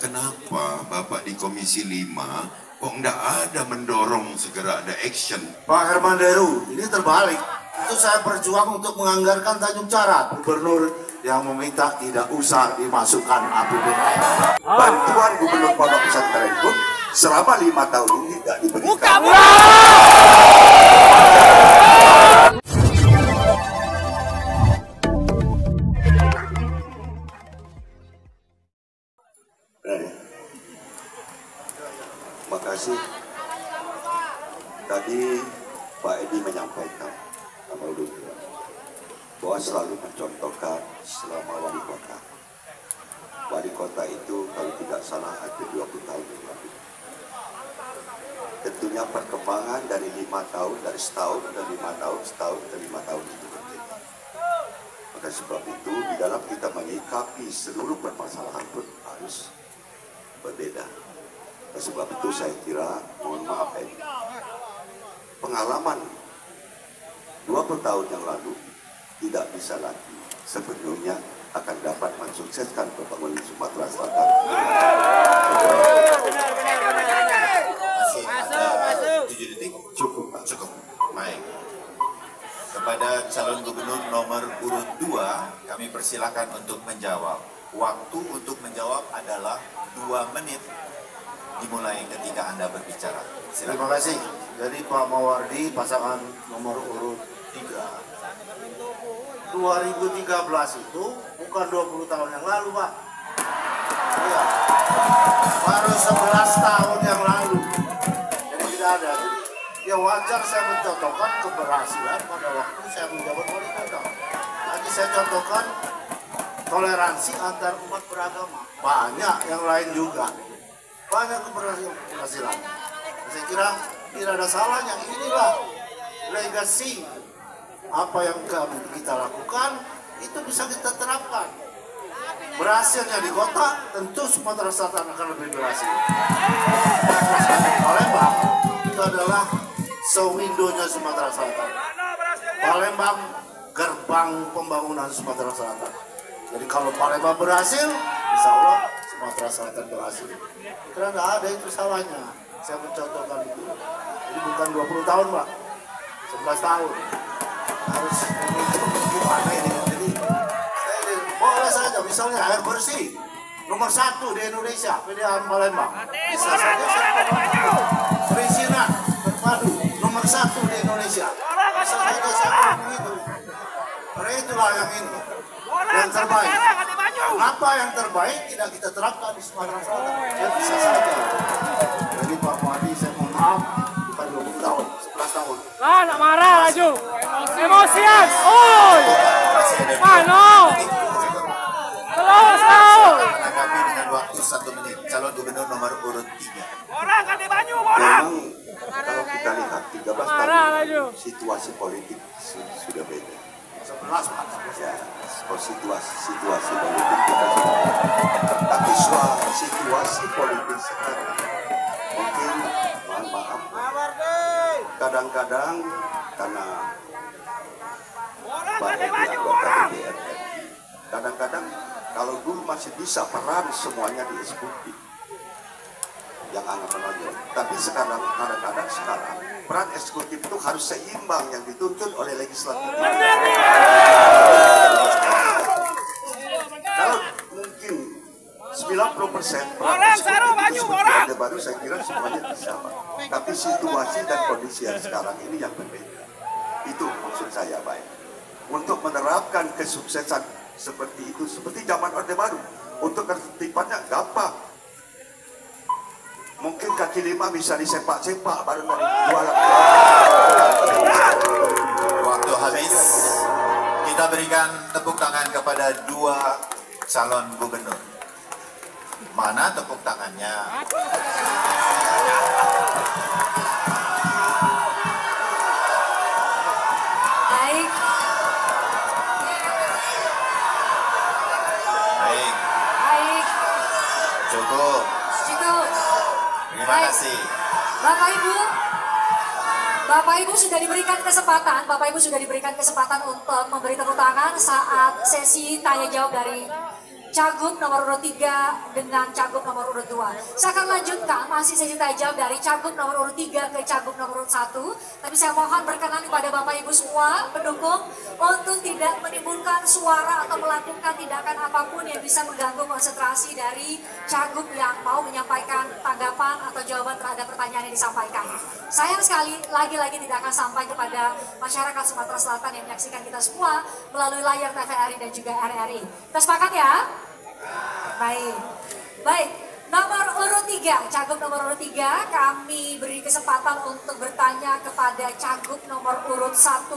Kenapa Bapak di Komisi 5 kok nggak ada mendorong segera ada action? Pak Herman Deru, ini terbalik. Itu saya berjuang untuk menganggarkan Tanjung Carat. Gubernur yang meminta tidak usah dimasukkan APBN. Bantuan Gubernur Pondok Pesantren pun selama 5 tahun ini tidak diberikan. Makasih. Tadi Pak Edi menyampaikan bahwa selalu mencontohkan selama wali kota. Wali kota itu kalau tidak salah ada 20 tahun yang lalu. Tentunya perkembangan dari 5 tahun, dari setahun ke 5 tahun, setahun ke 5 tahun itu berbeda. Maka sebab itu di dalam kita menyikapi seluruh permasalahan pun harus berbeda. Oleh sebab itu saya kira, mohon maaf pengalaman 20 tahun yang lalu tidak bisa lagi sepenuhnya akan dapat mensukseskan pembangunan Sumatera Selatan. Masih ada 7 detik? Cukup, Pak. Cukup. Baik. Kepada calon gubernur nomor urut 2, kami persilakan untuk menjawab. Waktu untuk menjawab adalah 2 menit. Dimulai ketika Anda berbicara. Silakan. Terima kasih. Jadi Pak Mawardi pasangan nomor urut 3. 2013 itu bukan 20 tahun yang lalu, Pak. Iya. Baru 11 tahun yang lalu. Jadi tidak ada. Jadi ya wajar saya mencontohkan keberhasilan pada waktu saya menjabat wali kota. Nanti saya contohkan toleransi antar umat beragama. Banyak yang lain juga. Banyak keberhasilan. Saya kira tidak ada salahnya. Inilah legasi apa yang kita lakukan itu bisa kita terapkan. Berhasilnya di kota, tentu Sumatera Selatan akan lebih berhasil. Palembang itu adalah sewindonya Sumatera Selatan. Palembang gerbang pembangunan Sumatera Selatan. Jadi kalau Palembang berhasil, insya Allah Sumatera Selatan berhasil. Karena nggak ada itu salahnya. Saya mencontohkan itu. Jadi bukan 20 tahun, Pak. 11 tahun. Harus gimana ini? Jadi boleh saja, misalnya air bersih nomor 1 di Indonesia, PDAM Palembang. Bisa saja saya perizinan terpadu nomor 1 di Indonesia. Bisa saja saya begitu. Karena itulah yang ini. Yang terbaik. Kenapa yang terbaik tidak kita terapkan di Sumatera Selatan? Ya bisa saja. Jadi Pak Muhadi, saya mohon maaf, bukan 20 tahun, 11 tahun. Lah, nak marah laju. Emosian. Oi. Mano. Slow. Menanggapi dengan waktu 1 menit. Calon gubernur nomor urut 3. Orang kan di Banyu, orang. Memang kalau kita lihat 13 Marah tahun laju. situasi politik sudah beda. 11, Pak. Ya, situasi politik kita sudah beda. Tapi situasi politik sekarang mungkin mohon maaf kadang-kadang karena Pak Edi anggota DPR RI, kadang-kadang kalau dulu masih bisa peran semuanya di eksekutif yang anak menonjol, tapi sekarang kadang-kadang peran eksekutif itu harus seimbang yang dituntut oleh legislatif. Kalau mungkin 90% peran eksekutif itu seperti Orde Baru, saya kira semuanya bisa, Pak. Tapi situasi dan kondisi yang sekarang ini yang berbeda. Itu maksud saya, Pak. Untuk menerapkan kesuksesan seperti itu, seperti zaman Orde Baru, untuk ketertibannya gampang. Mungkin kaki 5 bisa disepak-sepak baru dari jualan. Waktu habis. Kita berikan tepuk tangan kepada 2 calon gubernur. Mana tepuk tangannya? Baik. Baik, Baik. cukup. Cukup. Terima Baik. kasih. Bapak Ibu sudah diberikan kesempatan untuk memberi tepuk tangan saat sesi tanya jawab dari Cagup nomor urut 3 dengan Cagup nomor urut 2. Saya akan lanjutkan masih sesi tanya jawab dari Cagup nomor urut 3 ke Cagup nomor urut 1. Tapi saya mohon berkenan kepada Bapak Ibu semua pendukung untuk tidak menimbulkan suara atau melakukan tindakan apapun yang bisa mengganggu konsentrasi dari Cagup yang mau menyampaikan tanggapan atau jawaban terhadap pertanyaan yang disampaikan. Sayang sekali lagi-lagi tidak akan sampai kepada masyarakat Sumatera Selatan yang menyaksikan kita semua melalui layar TVRI dan juga RRI. Kita sepakat ya? Baik. Nomor urut 3, Cagup nomor urut 3, kami beri kesempatan untuk bertanya kepada Cagup nomor urut 1.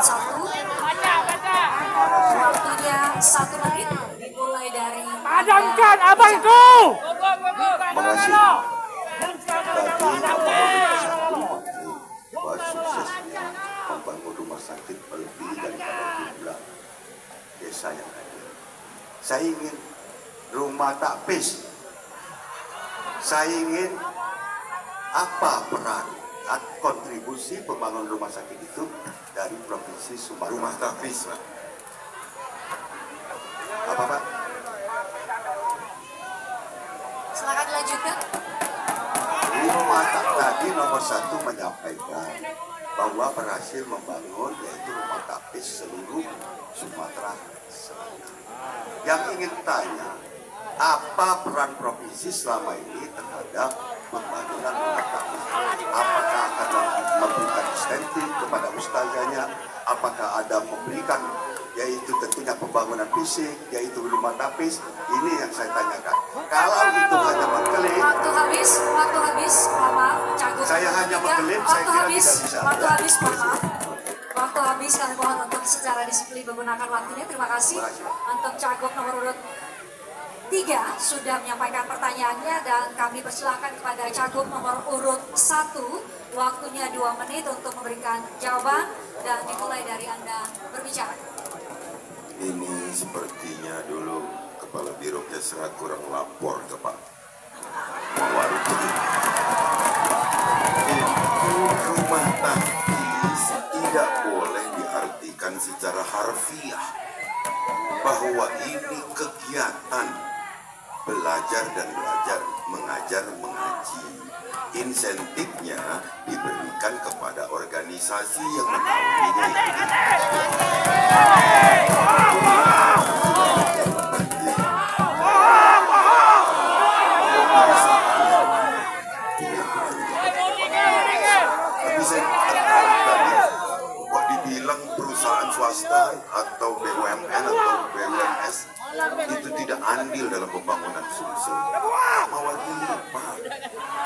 Cagup nomor 1. Waktunya 1 menit, dimulai dari... Padamkan abangku! Terima kasih. Bahwa suksesnya membangun rumah sakit lebih daripada jumlah desa yang ada. Saya ingin rumah takpis. Saya ingin apa peran kontribusi pembangunan rumah sakit itu dari provinsi Sumatera. Rumah takpis, Pak. Apa, Pak? Silakan dilanjutkan. Rumah tadi nomor 1 menyampaikan bahwa berhasil membangun yaitu rumah takpis seluruh Sumatera Selatan. Yang ingin tanya, apa peran provinsi selama ini terhadap pembangunan rumah takpis? Apakah akan memberikan insentif kepada ustazahnya? Apakah ada memberikan yaitu tentunya pembangunan fisik, yaitu rumah takpis? Ini yang saya tanyakan. Kalau itu hanya mengklaim, Waktu habis, maaf, Cagup. Saya hanya mengklaim, saya kira tidak bisa. Waktu habis, maaf. Waktu habis, kami mohon untuk secara disiplin menggunakan waktunya. Terima kasih untuk Cagup nomor urut 3 sudah menyampaikan pertanyaannya dan kami persilakan kepada Cagup nomor urut 1. Waktunya 2 menit untuk memberikan jawaban dan dimulai dari Anda berbicara. Ini sepertinya dulu Kepala Biro Kesra kurang lapor ke Pak Mawarudi. Rumah takpis tidak boleh diartikan secara harfiah bahwa ini kegiatan belajar dan belajar, mengajar, mengaji. Insentifnya diberikan kepada organisasi yang menaunginya. Tapi saya tertarik tadi, kok dibilang perusahaan swasta atau BUMN atau BUMS itu tidak andil dalam pembangunan Sumsel. Mawadi Pak,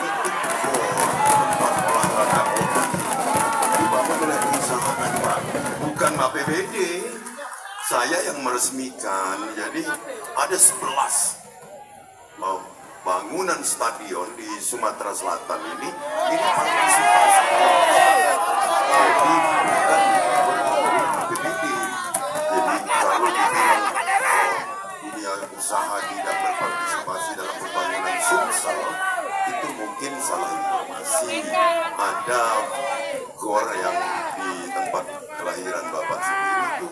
itu tempat olahraga dibangun oleh perusahaan Pak, bukan APBD. Saya yang meresmikan, jadi ada 11 mau bangunan stadion di Sumatera Selatan ini partisipasi. Jadi bukan APBD. Jadi kalau dibilang dunia usaha tidak berpartisipasi dalam pembangunan Sumsel, itu mungkin salah informasi. Ada gor yang di tempat kelahiran Bapak sendiri itu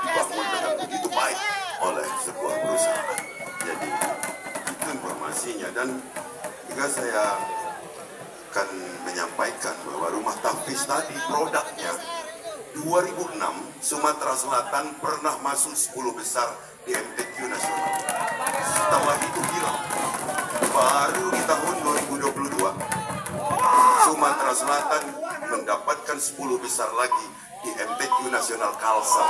dibangun dengan begitu baik oleh sebuah perusahaan. Jadi itu informasinya, dan juga saya akan menyampaikan bahwa rumah tahfiz tadi produknya 2006 Sumatera Selatan pernah masuk 10 besar di MTQ nasional. Setelah itu hilang. Baru di tahun 2022 Sumatera Selatan mendapatkan 10 besar lagi di MTQ nasional Kalsel.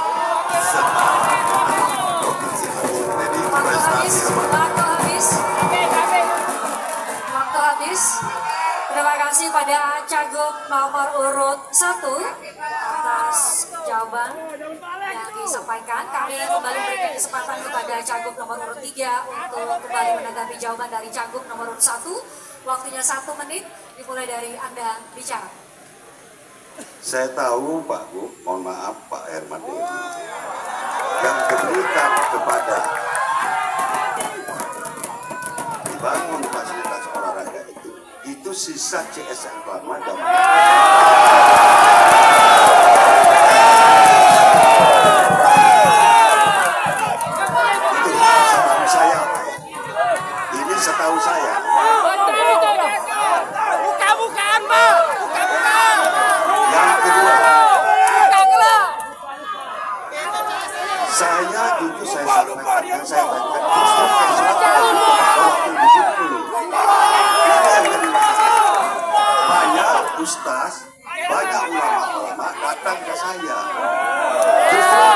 Provinsi Aceh. Jadi prestasi Waktu habis. Terima kasih pada Cagup nomor urut 1 atas jawaban yang disampaikan. Kami kembali berikan kesempatan kepada Cagup nomor urut 3 untuk kembali menanggapi jawaban dari Cagup nomor urut 1. Waktunya 1 menit, dimulai dari Anda bicara. Saya tahu Pak Bu, mohon maaf Pak Herman Dewi, yang diberikan kepada dibangun fasilitas olahraga itu sisa CSR lama dan setahu saya. Buka-bukaan, Pak. Buka-bukaan. Yang kedua, saya jujur saya sampaikan justru banyak ustaz, banyak ulama-ulama datang ke saya. Justru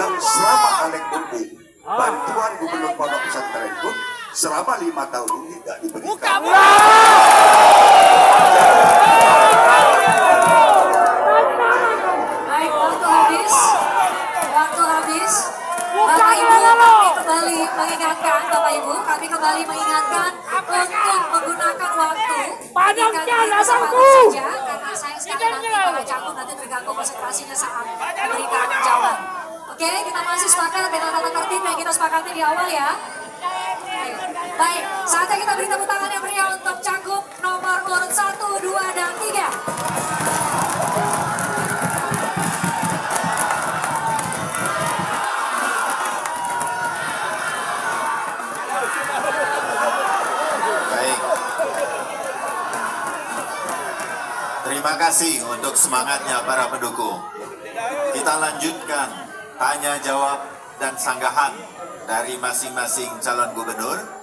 yang selama Alek Budi, bantuan gubernur pondok pesantren pun selama 5 tahun ini tidak diberikan. Baik, waktu habis. Waktu habis. Bapak Ibu, kami kembali mengingatkan, Bapak Ibu, kami kembali mengingatkan untuk menggunakan waktu. Padamkan abangku. Saja, karena saya sekali nanti para cakup nanti terganggu konsentrasinya saat memberikan jawaban. Oke, kita masih sepakat dengan tata tertib yang kita sepakati di awal ya. Baik, saatnya kita beri tepuk tangan yang meriah untuk cakup nomor urut 1, 2, dan 3. Baik. Terima kasih untuk semangatnya para pendukung. Kita lanjutkan tanya jawab dan sanggahan dari masing-masing calon gubernur.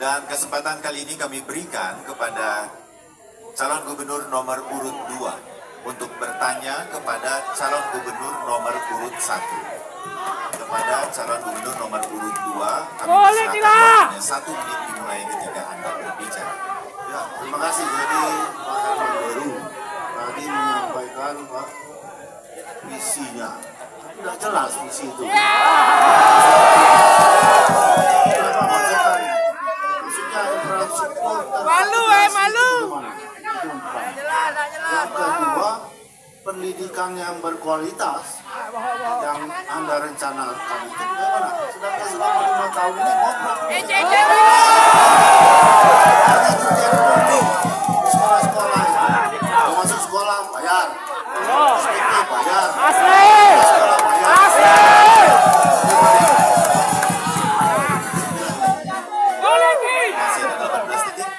Dan kesempatan kali ini kami berikan kepada calon gubernur nomor urut 2 untuk bertanya kepada calon gubernur nomor urut 1. Kepada calon gubernur nomor urut 2, kami persilakan waktunya 1 menit dimulai ketika Anda berbicara. Ya, terima kasih. Jadi Pak Herman Deru tadi menyampaikan Pak visinya. Tidak jelas visi itu. Maksudnya infrastruktur. Malu, malu. Yang kedua, pendidikan yang berkualitas yang Anda rencanakan itu bagaimana? Sedangkan selama 5 tahun ini ngobrol. Sekolah-sekolah itu, mau masuk sekolah bayar, SPP bayar, sekolah bayar. Masih ada 18 detik.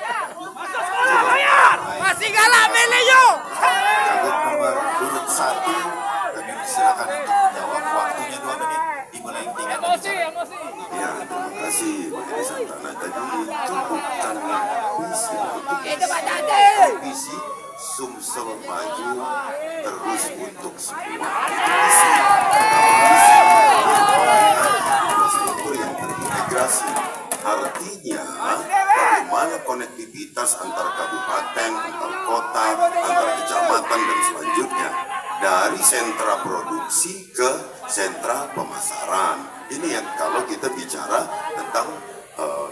Masih galak Meleo. Cagup nomor urut 1, kami persilakan untuk menjawab. Waktunya 2 menit dimulai ketika Anda bicara. Ya, terima kasih Pak Edi Santana. Tadi itu bukan visi, itu visi Sumsel maju terus untuk semua. Itu visi. Visi infrastruktur yang terintegrasi. Artinya, bagaimana konektivitas antar kabupaten, antar kota, antar kecamatan, dan selanjutnya. Dari sentra produksi ke sentra pemasaran. Ini yang kalau kita bicara tentang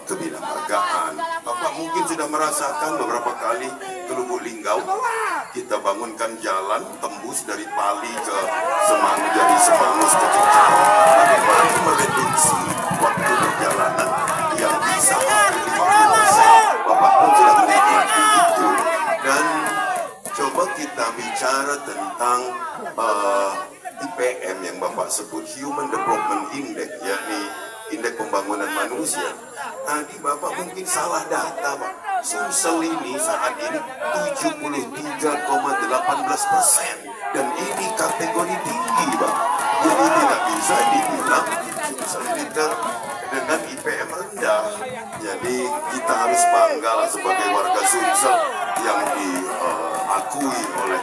kebinamargaan. Bapak mungkin sudah merasakan beberapa kali ke Lubuk Linggau, kita bangunkan jalan tembus dari Pali ke Semanggi, dari Semangus ke Cicahe. Bagaimana mereduksi waktu perjalanan yang bisa hampir 50%. Bapak pun sudah menikmati itu. Dan coba kita bicara tentang IPM yang Bapak sebut Human Development Index, yakni indeks pembangunan manusia. Tadi Bapak mungkin salah data, Pak. Sumsel ini saat ini 73,18%, dan ini kategori tinggi, Pak. Jadi tidak bisa dibilang Sumsel ini dengan IPM rendah. Jadi kita harus bangga lah sebagai warga Sumsel yang diakui oleh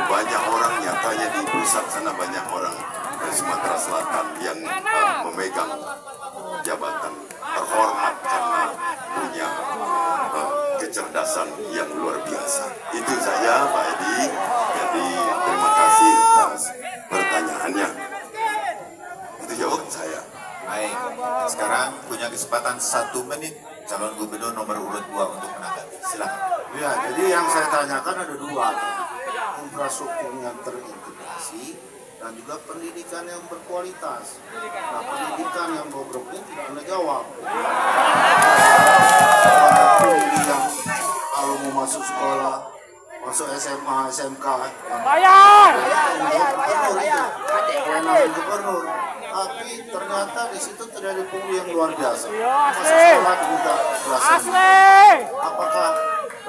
banyak orang. Nyatanya di pusat sana banyak orang dari Sumatera Selatan yang memegang jabatan terhormat karena punya kecerdasan yang luar biasa. Itu saja Pak Edi. Jadi terima kasih atas pertanyaannya. Itu jawab saya. Baik, sekarang punya kesempatan 1 menit calon gubernur nomor urut 2 untuk menanggapi. Silakan. Ya, jadi yang saya tanyakan ada 2, infrastruktur yang terintegrasi dan juga pendidikan yang berkualitas. Nah, pendidikan yang bobrok ini tidak Anda jawab. Yang kalau mau masuk sekolah, masuk SMA, SMK, Bayar. kewenangan gubernur. Tapi ternyata di situ terjadi pungli yang luar biasa. Masuk sekolah juga keberhasilan. Asli. Apakah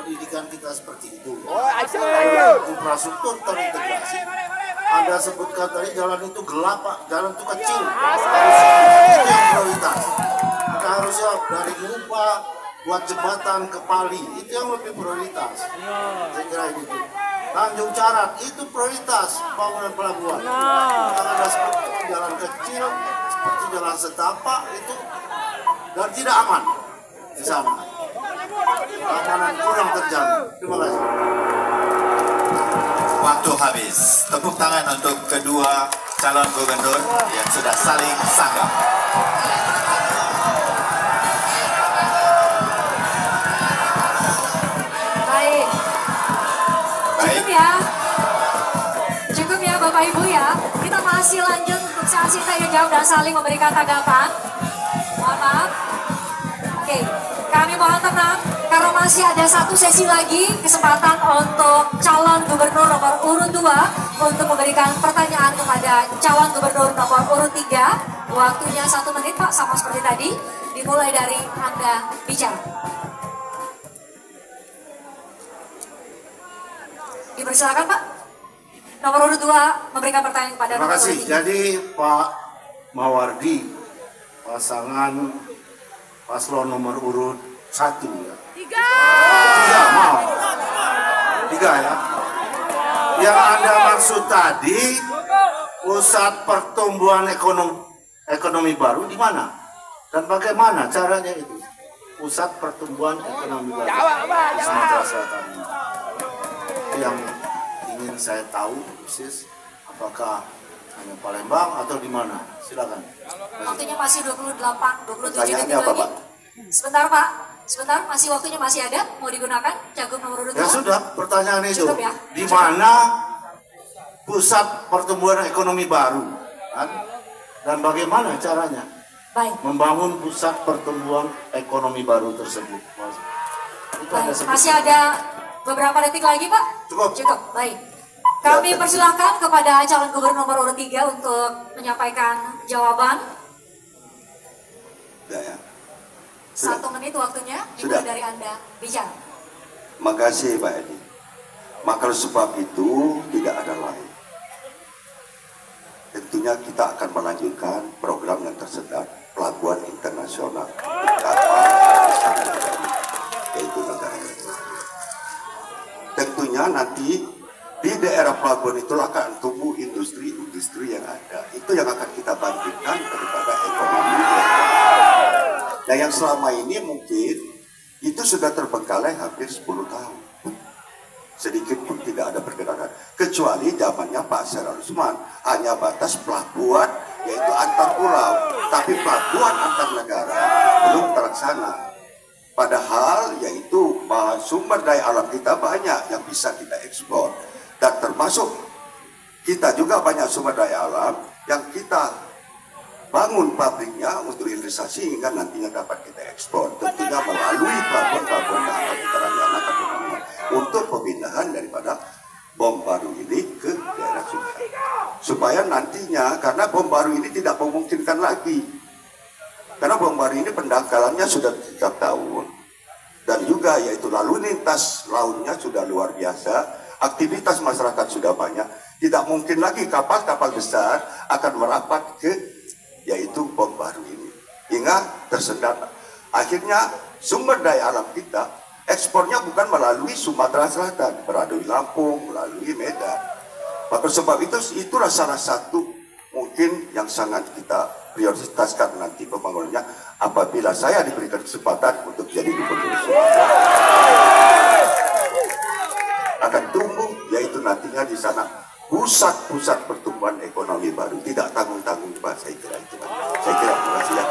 pendidikan kita seperti itu? Asli. Infrastruktur terintegrasi. Anda sebutkan tadi jalan itu gelap, Pak. Jalan itu kecil. Itu yang prioritas. Kita harusnya dari Mupa buat jembatan ke Pali. Itu yang lebih prioritas. Saya kira itu. Tanjung Carat itu prioritas bangunan pelabuhan. Karena ada seperti jalan kecil, seperti jalan setapak itu dan tidak aman di sana. Keamanan kurang terjamin. Terima kasih. Waktu habis. Tepuk tangan untuk kedua calon gubernur yang sudah saling sanggap. Baik. Cukup ya. Cukup ya Bapak Ibu ya. Kita masih lanjut untuk sesi tanya jawab dan saling memberikan tanggapan. Mohon maaf. Oke, kami mohon tenang karena masih ada satu sesi lagi kesempatan untuk calon gubernur nomor urut 2 untuk memberikan pertanyaan kepada calon gubernur nomor urut 3. Waktunya 1 menit Pak, sama seperti tadi. Dimulai dari Anda bicara. Dipersilakan Pak. Nomor urut 2 memberikan pertanyaan kepada Terima nomor kasih. urut 3. Jadi Pak Mawardi, pasangan paslon nomor urut 1 ya. 3, maaf. 3 ya. Yang Anda maksud tadi pusat pertumbuhan ekonomi baru di mana? Dan bagaimana caranya itu? Pusat pertumbuhan ekonomi baru di Sumatera Selatan. Itu yang ingin saya tahu persis, apakah hanya Palembang atau di mana? Silakan. Waktunya masih 28, 27 detik Pertanyaannya apa, lagi. Pak? Sebentar Pak, sebentar, waktunya masih ada, mau digunakan cagup nomor urut 2. Ya sudah, pertanyaan itu. Cukup ya? Di mana pusat pertumbuhan ekonomi baru? Kan? Dan bagaimana caranya Baik, membangun pusat pertumbuhan ekonomi baru tersebut? Itu Anda baik. sebut. Masih ada beberapa detik lagi Pak? Cukup. Cukup, baik. Kami persilahkan kepada calon gubernur nomor urut 3 untuk menyampaikan jawaban. Ya, ya. 1 menit waktunya, Sudah. dimulai dari Anda bicara. Makasih Pak Edi. Maka sebab itu tidak ada lain. Tentunya kita akan melanjutkan program yang tersedia pelabuhan internasional yaitu negara. Tentunya nanti di daerah pelabuhan itulah akan tumbuh industri-industri yang ada. Itu yang akan kita bangkitkan daripada ekonomi. Nah yang selama ini mungkin itu sudah terbengkalai hampir 10 tahun. Sedikit pun tidak ada pergerakan. Kecuali zamannya Pak Syarul Usman. Hanya batas pelabuhan yaitu antar pulau. Tapi pelabuhan antar negara belum terlaksana. Padahal yaitu sumber daya alam kita banyak yang bisa kita ekspor. Dan termasuk kita juga banyak sumber daya alam yang kita bangun pabriknya untuk hilirisasi hingga nantinya dapat kita ekspor. Tentunya melalui pelabuhan-pelabuhan yang akan kita rencanakan untuk pemindahan daripada bom baru ini ke daerah Sungai. Supaya nantinya, karena bom baru ini tidak memungkinkan lagi. Karena bom baru ini pendangkalannya sudah 3 tahun. Dan juga yaitu lalu lintas lautnya sudah luar biasa. Aktivitas masyarakat sudah banyak. Tidak mungkin lagi kapal-kapal besar akan merapat ke yaitu bom baru ini. Hingga tersendat. Akhirnya sumber daya alam kita ekspornya bukan melalui Sumatera Selatan, melalui Lampung, melalui Medan. Maka sebab itulah salah satu mungkin yang sangat kita prioritaskan nanti pembangunannya apabila saya diberikan kesempatan untuk jadi gubernur Sumatera. Akan tumbuh yaitu nantinya di sana pusat-pusat pertumbuhan ekonomi baru. Tidak tanggung-tanggung Pak, saya kira itu. Saya kira terima kasih ya.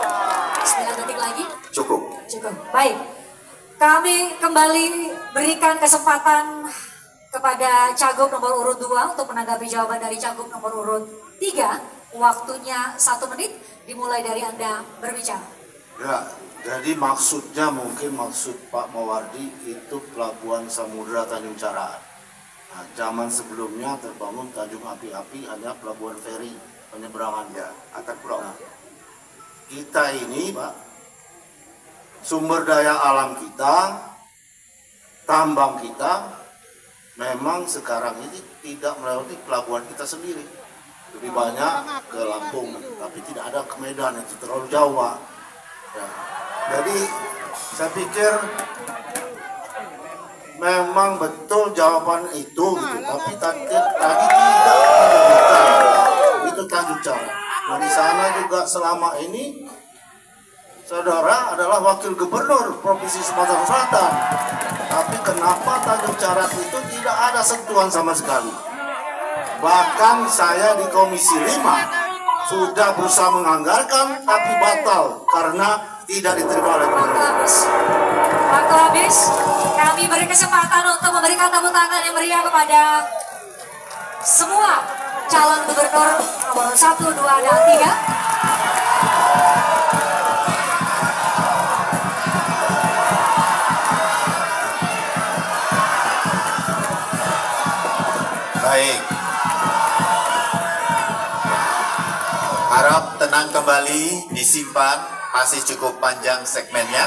9 detik lagi. Cukup. Cukup. Baik. Kami kembali berikan kesempatan kepada cagup nomor urut 2 untuk menanggapi jawaban dari cagup nomor urut 3. Waktunya 1 menit, dimulai dari Anda berbicara. Ya, jadi maksudnya mungkin maksud Pak Mawardi itu pelabuhan Samudra Tanjung Carat. Nah, zaman sebelumnya terbangun Tanjung Api-Api hanya pelabuhan feri penyeberangan ya antar pulau. Nah, kita ini Pak sumber daya alam kita, tambang kita, memang sekarang ini tidak melewati pelabuhan kita sendiri. Lebih banyak ke Lampung, tapi tidak ada ke Medan, itu terlalu jauh, Pak. Ya. Jadi saya pikir memang betul jawaban itu, gitu. Tapi tadi tidak menyebutkan itu Tanjung Carat. Nah di sana juga selama ini saudara adalah wakil gubernur Provinsi Sumatera Selatan. Tapi kenapa Tanjung Carat itu tidak ada sentuhan sama sekali? Bahkan saya di Komisi 5 sudah berusaha menganggarkan, tapi batal karena tidak diterima oleh pemerintah. Waktu habis, kami beri kesempatan untuk memberikan tepuk tangan yang meriah kepada semua calon gubernur nomor 1, 2, dan 3. Baik. Harap tenang kembali, disimpan, masih cukup panjang segmennya.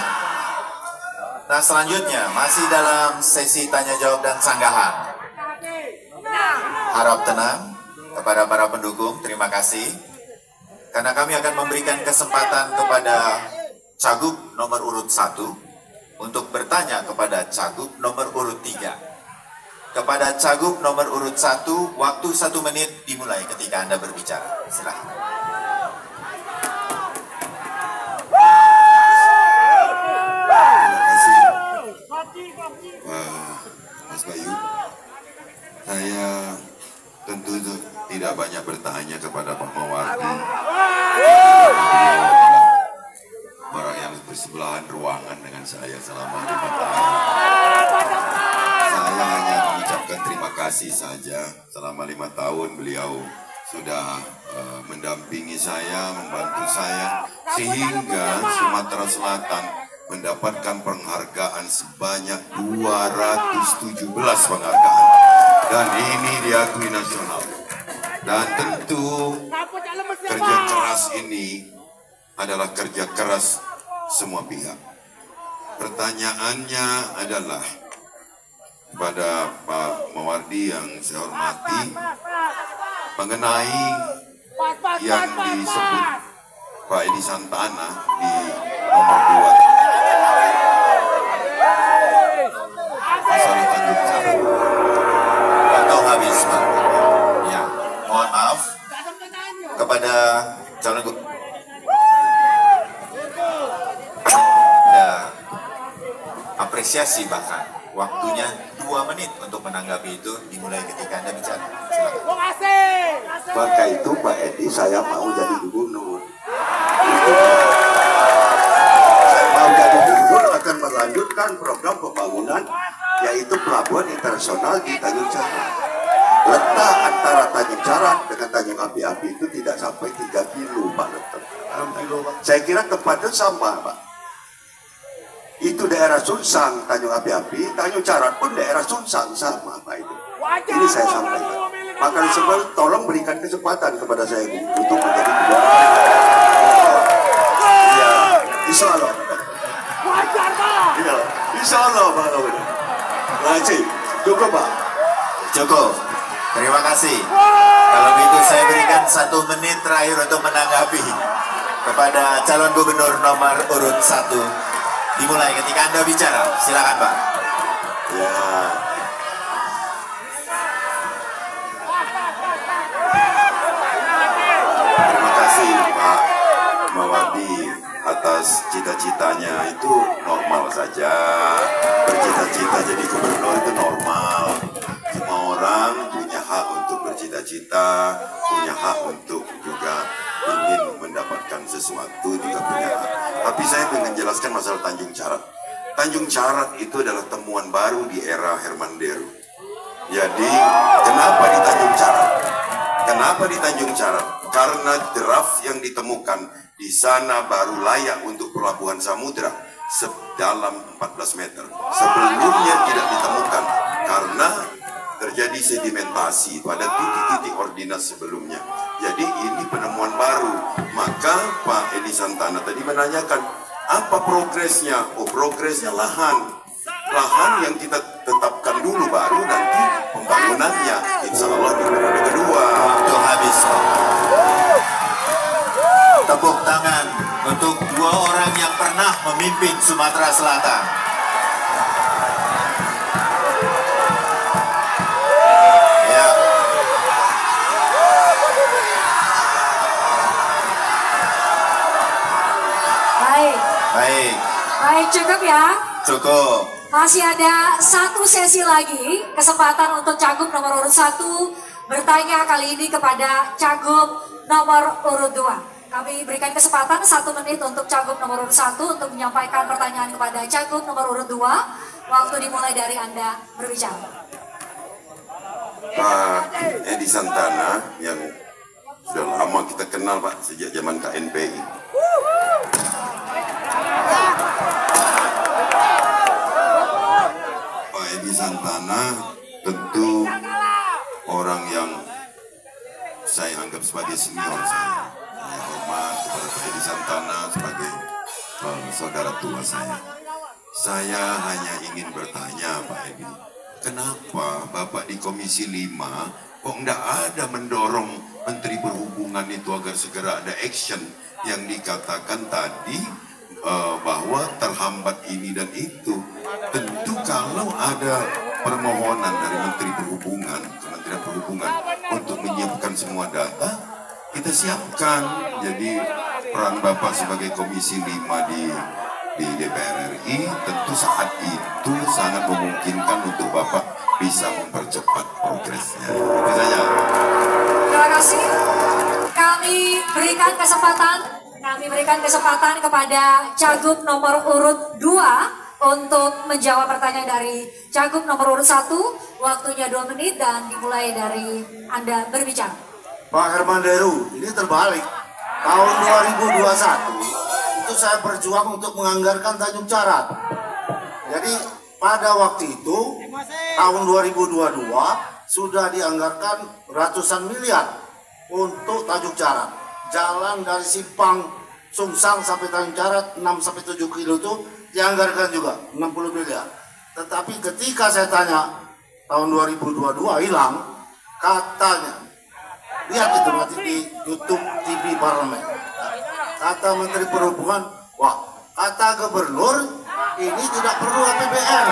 Nah selanjutnya masih dalam sesi tanya jawab dan sanggahan. Harap tenang kepada para pendukung, terima kasih. Karena kami akan memberikan kesempatan kepada Cagup nomor urut 1 untuk bertanya kepada Cagup nomor urut 3. Kepada Cagup nomor urut 1, waktu 1 menit dimulai ketika Anda berbicara. Silakan. Mas Bayu, saya tentu tidak banyak bertanya kepada Pak Mawardi. Orang yang bersebelahan ruangan dengan saya selama 5 tahun. Saya hanya mengucapkan terima kasih saja. Selama 5 tahun beliau sudah mendampingi saya, membantu saya, sehingga Sumatera Selatan mendapatkan penghargaan sebanyak 217 penghargaan, dan ini diakui nasional. Dan tentu kerja keras ini adalah kerja keras semua pihak. Pertanyaannya adalah pada Pak Mawardi yang saya hormati mengenai yang disebut Pak Edi Santana di nomor 2 masalah Tanjung Carat. Waktu habis, Pak. Ya, mohon maaf kepada calon ada apresiasi, bahkan waktunya 2 menit untuk menanggapi itu dimulai ketika Anda bicara. Silakan. Maka itu Pak Edi, saya mau jadi gubernur. Saya mau jadi gubernur akan melanjutkan program pembangunan, yaitu pelabuhan internasional di Tanjung Carat. Letak antara Tanjung Carat dengan Tanjung Api-Api itu tidak sampai 3 kilo, Pak Dokter. Saya kira tempatnya sama, Pak. Itu daerah Sunsang, Tanjung Api-Api, Tanjung Carat pun daerah Sunsang, sama, Pak itu. Ini saya sampaikan. Maka disebut, tolong berikan kesempatan kepada saya untuk menjadi gubernur. Ya, insya Allah. Insya Allah, Pak Dokter. Wajib, cukup, Pak. Cukup. Terima kasih. Kalau begitu saya berikan 1 menit terakhir untuk menanggapi kepada calon gubernur nomor urut 1. Dimulai ketika Anda bicara. Silakan, Pak. Ya. Terima kasih Pak Mawardi atas cita-citanya, itu normal saja. Bercita-cita jadi gubernur itu normal. Semua orang punya hak untuk bercita-cita, punya hak untuk juga ingin mendapatkan sesuatu, juga punya hak. Tapi saya ingin jelaskan masalah Tanjung Carat. Tanjung Carat itu adalah temuan baru di era Herman Deru. Jadi kenapa di Tanjung Carat? Kenapa di Tanjung Carat? Karena draft yang ditemukan di sana baru layak untuk pelabuhan samudra sedalam 14 meter. Sebelumnya tidak ditemukan karena terjadi sedimentasi pada titik-titik ordinas sebelumnya. Jadi ini penemuan baru. Maka Pak Edi Santana tadi menanyakan, Apa progresnya? Oh, progresnya lahan. Lahan yang kita tetapkan dulu, baru nanti pembangunannya. Insya Allah di periode kedua. Waktu habis. Tepuk tangan untuk dua orang yang pernah memimpin Sumatera Selatan. Ya. Baik, cukup ya. Cukup. Masih ada satu sesi lagi, kesempatan untuk Cagup nomor urut 1 bertanya kali ini kepada Cagup nomor urut 2. Kami berikan kesempatan 1 menit untuk Cagup nomor urut 1 untuk menyampaikan pertanyaan kepada Cagup nomor urut 2. Waktu dimulai dari Anda berbicara. Pak Edi Santana yang sudah lama kita kenal, Pak, sejak zaman KNPI. Pak Edi Santana tentu orang yang saya anggap sebagai senior saya. Saya hormat kepada Pak Edi Santana sebagai saudara tua saya. Saya hanya ingin bertanya, Pak Edi, kenapa Bapak di Komisi 5 kok enggak ada mendorong Menteri Perhubungan itu agar segera ada action yang dikatakan tadi bahwa terhambat ini dan itu. Tentu kalau ada permohonan dari Menteri Perhubungan, Kementerian Perhubungan untuk menyiapkan semua data, kita siapkan. Jadi peran Bapak sebagai Komisi 5 di DPR RI tentu saat itu sangat memungkinkan untuk Bapak bisa mempercepat progresnya. Itu saja. Terima kasih. Kami berikan kesempatan kepada Cagup nomor urut 2 untuk menjawab pertanyaan dari Cagup nomor urut 1. Waktunya 2 menit dan dimulai dari Anda berbicara. Pak Herman Deru, ini terbalik. Tahun 2021 itu saya berjuang untuk menganggarkan Tanjung Carat. Jadi pada waktu itu tahun 2022 sudah dianggarkan ratusan miliar untuk Tanjung Carat. Jalan dari Simpang Sungsang sampai Tanjung Carat 6-7 kilo itu dianggarkan juga 60 miliar. Tetapi ketika saya tanya tahun 2022 hilang, katanya, lihat itu nanti di YouTube TV Parlemen, kata Menteri Perhubungan, wah, kata Gubernur ini tidak perlu APBN.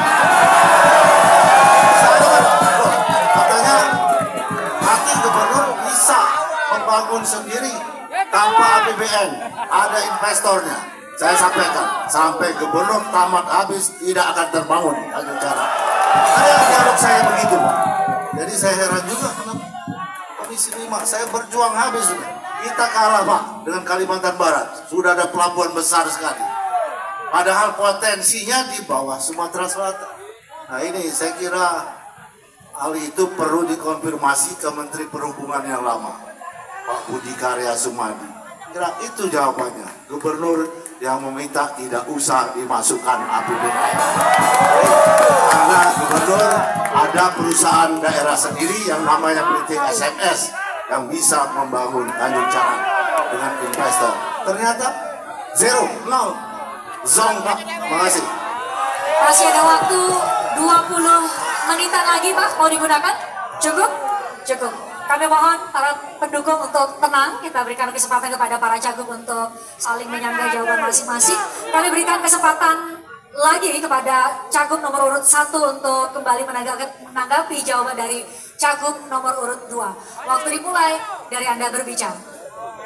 Katanya nanti Gubernur bisa membangun sendiri tanpa APBN, ada investornya. Saya sampaikan, sampai Gubernur tamat habis tidak akan terbangun Tanjung Carat. Ada dialog saya begitu. Jadi saya heran juga kenapa Komisi 5 saya berjuang habis. Kita kalah, Pak, dengan Kalimantan Barat. Sudah ada pelabuhan besar sekali. Padahal potensinya di bawah Sumatera Selatan. Nah ini saya kira hal itu perlu dikonfirmasi ke Menteri Perhubungan yang lama, Pak Budi Karya Sumadi. Kira itu jawabannya. Gubernur yang meminta tidak usah dimasukkan APBN. Karena Gubernur ada perusahaan daerah sendiri yang namanya PT SMS yang bisa membangun Tanjung Carat dengan investor. Ternyata zero, nol, zong, Pak. Makasih. Masih ada waktu 20 menitan lagi, Pak, mau digunakan? Cukup? Cukup. Kami mohon para pendukung untuk tenang. Kita berikan kesempatan kepada para cagup untuk saling menyangga jawaban masing-masing. Kami berikan kesempatan lagi kepada cagup nomor urut 1 untuk kembali menanggapi jawaban dari cagup nomor urut 2. Waktu dimulai dari Anda berbicara.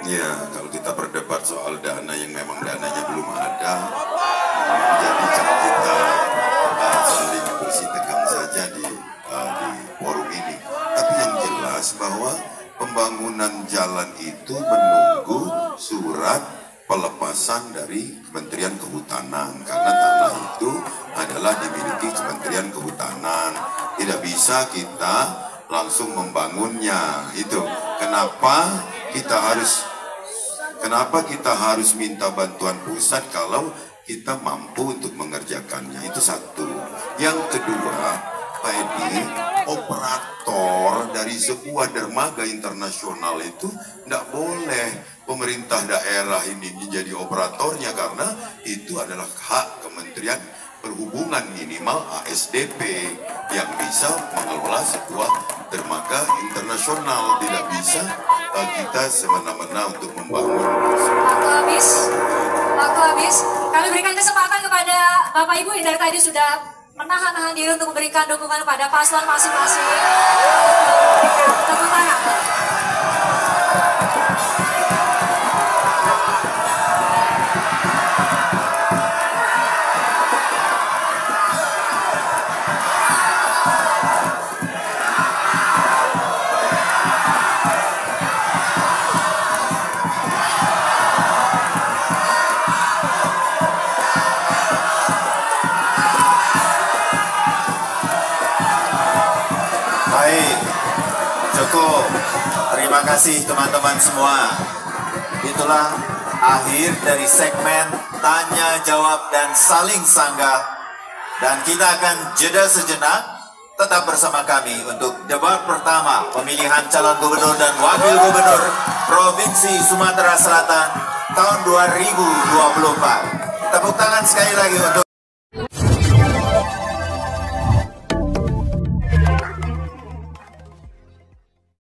Ya, kalau kita berdebat soal dana yang memang dananya belum ada, menjadikan kita saling bersih tegang saja di forum ini. Tapi yang jelas bahwa pembangunan jalan itu menunggu surat pelepasan dari Kementerian Kehutanan, karena tanah itu adalah dimiliki Kementerian Kehutanan. Tidak bisa kita langsung membangunnya. Itu kenapa kita harus minta bantuan pusat kalau kita mampu untuk mengerjakannya. Itu satu. Yang kedua, Pak Edi, operator dari sebuah dermaga internasional itu tidak boleh pemerintah daerah ini menjadi operatornya, karena itu adalah hak Kementerian Perhubungan, minimal ASDP yang bisa mengelola sebuah dermaga internasional. Tidak bisa kita semena-mena untuk membangun. Waktu habis. Kami berikan kesempatan kepada Bapak Ibu yang dari tadi sudah menahan-nahan diri untuk memberikan dukungan kepada paslon masing-masing. Tepuk tangan. Baik, cukup. Terima kasih teman-teman semua. Itulah akhir dari segmen tanya jawab dan saling sanggah. Dan kita akan jeda sejenak. Tetap bersama kami untuk debat pertama pemilihan calon gubernur dan wakil gubernur Provinsi Sumatera Selatan tahun 2024. Tepuk tangan sekali lagi untuk